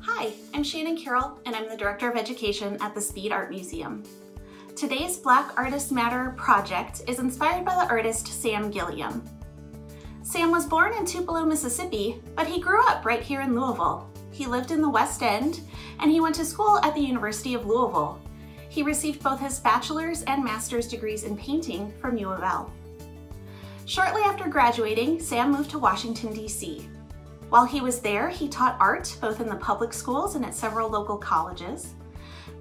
Hi, I'm Shannon Carroll, and I'm the Director of Education at the Speed Art Museum. Today's Black Artists Matter project is inspired by the artist Sam Gilliam. Sam was born in Tupelo, Mississippi, but he grew up right here in Louisville. He lived in the West End, and he went to school at the University of Louisville. He received both his bachelor's and master's degrees in painting from U of L. Shortly after graduating, Sam moved to Washington, D.C. While he was there, he taught art both in the public schools and at several local colleges.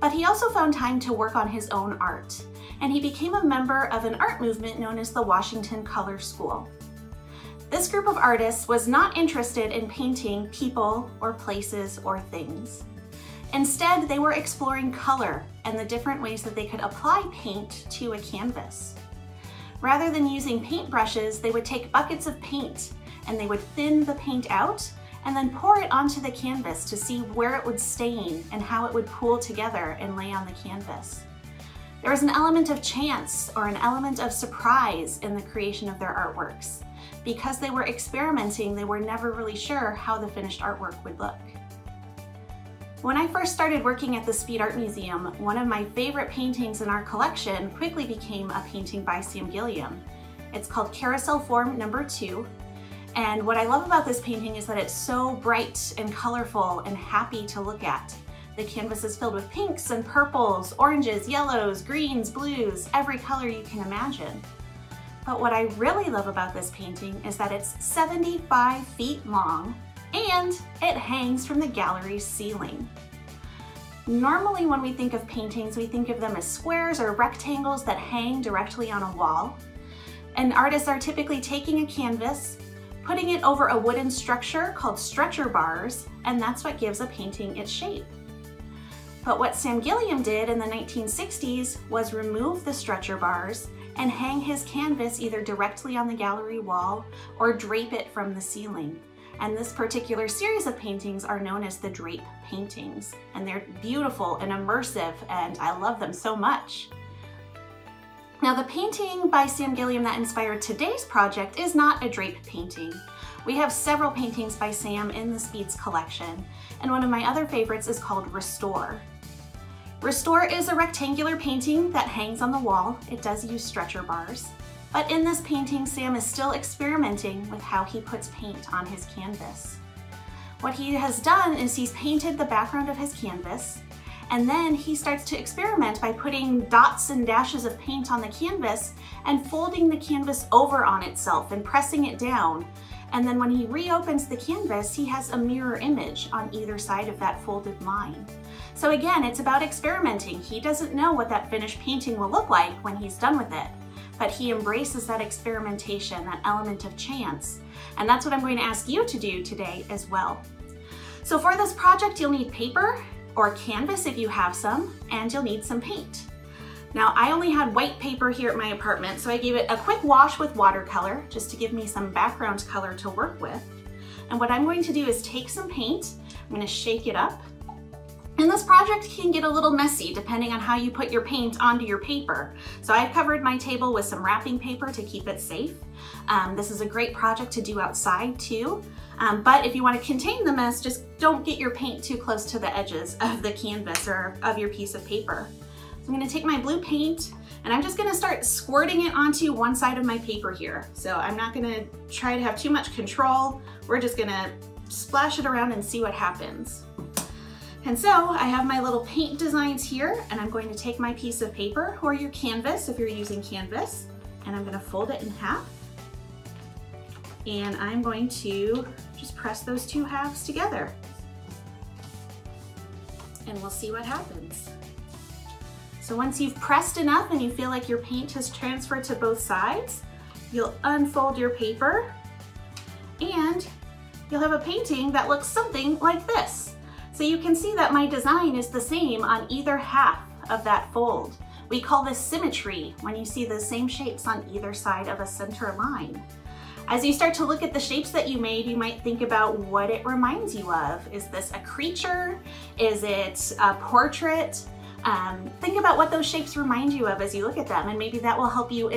But he also found time to work on his own art, and he became a member of an art movement known as the Washington Color School. This group of artists was not interested in painting people or places or things. Instead, they were exploring color and the different ways that they could apply paint to a canvas. Rather than using paintbrushes, they would take buckets of paint and they would thin the paint out and then pour it onto the canvas to see where it would stain and how it would pool together and lay on the canvas. There was an element of chance or an element of surprise in the creation of their artworks. Because they were experimenting, they were never really sure how the finished artwork would look. When I first started working at the Speed Art Museum, one of my favorite paintings in our collection quickly became a painting by Sam Gilliam. It's called Carousel Form No. 2. And what I love about this painting is that it's so bright and colorful and happy to look at. The canvas is filled with pinks and purples, oranges, yellows, greens, blues, every color you can imagine. But what I really love about this painting is that it's 75 feet long and it hangs from the gallery's ceiling. Normally when we think of paintings, we think of them as squares or rectangles that hang directly on a wall. And artists are typically taking a canvas, putting it over a wooden structure called stretcher bars, and that's what gives a painting its shape. But what Sam Gilliam did in the 1960s was remove the stretcher bars and hang his canvas either directly on the gallery wall or drape it from the ceiling. And this particular series of paintings are known as the drape paintings. And they're beautiful and immersive, and I love them so much. Now, the painting by Sam Gilliam that inspired today's project is not a drape painting. We have several paintings by Sam in the Speed's collection, and one of my other favorites is called Restore. Restore is a rectangular painting that hangs on the wall. It does use stretcher bars. But in this painting, Sam is still experimenting with how he puts paint on his canvas. What he has done is he's painted the background of his canvas, and then he starts to experiment by putting dots and dashes of paint on the canvas and folding the canvas over on itself and pressing it down. And then when he reopens the canvas, he has a mirror image on either side of that folded line. So again, it's about experimenting. He doesn't know what that finished painting will look like when he's done with it, but he embraces that experimentation, that element of chance. And that's what I'm going to ask you to do today as well. So for this project, you'll need paper or canvas if you have some, and you'll need some paint. Now, I only had white paper here at my apartment, so I gave it a quick wash with watercolor just to give me some background color to work with. And what I'm going to do is take some paint, I'm going to shake it up. And this project can get a little messy depending on how you put your paint onto your paper. So I've covered my table with some wrapping paper to keep it safe. This is a great project to do outside too. But if you want to contain the mess, just don't get your paint too close to the edges of the canvas or of your piece of paper. So I'm going to take my blue paint and I'm just going to start squirting it onto one side of my paper here. So I'm not going to try to have too much control. We're just going to splash it around and see what happens. And so I have my little paint designs here, and I'm going to take my piece of paper or your canvas if you're using canvas, and I'm going to fold it in half. And I'm going to just press those two halves together. And we'll see what happens. So once you've pressed enough and you feel like your paint has transferred to both sides, you'll unfold your paper and you'll have a painting that looks something like this. So you can see that my design is the same on either half of that fold. We call this symmetry when you see the same shapes on either side of a center line. As you start to look at the shapes that you made, you might think about what it reminds you of. Is this a creature? Is it a portrait? Think about what those shapes remind you of as you look at them, and maybe that will help you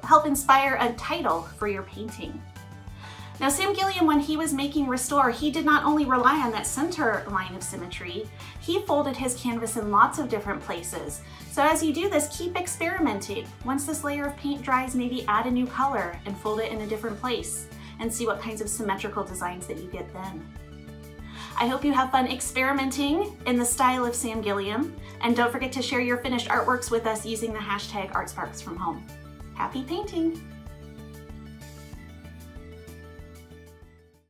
help inspire a title for your painting. Now, Sam Gilliam, when he was making Restore, he did not only rely on that center line of symmetry, he folded his canvas in lots of different places. So as you do this, keep experimenting. Once this layer of paint dries, maybe add a new color and fold it in a different place and see what kinds of symmetrical designs that you get then. I hope you have fun experimenting in the style of Sam Gilliam, and don't forget to share your finished artworks with us using the hashtag ArtSparksFromHome. Happy painting!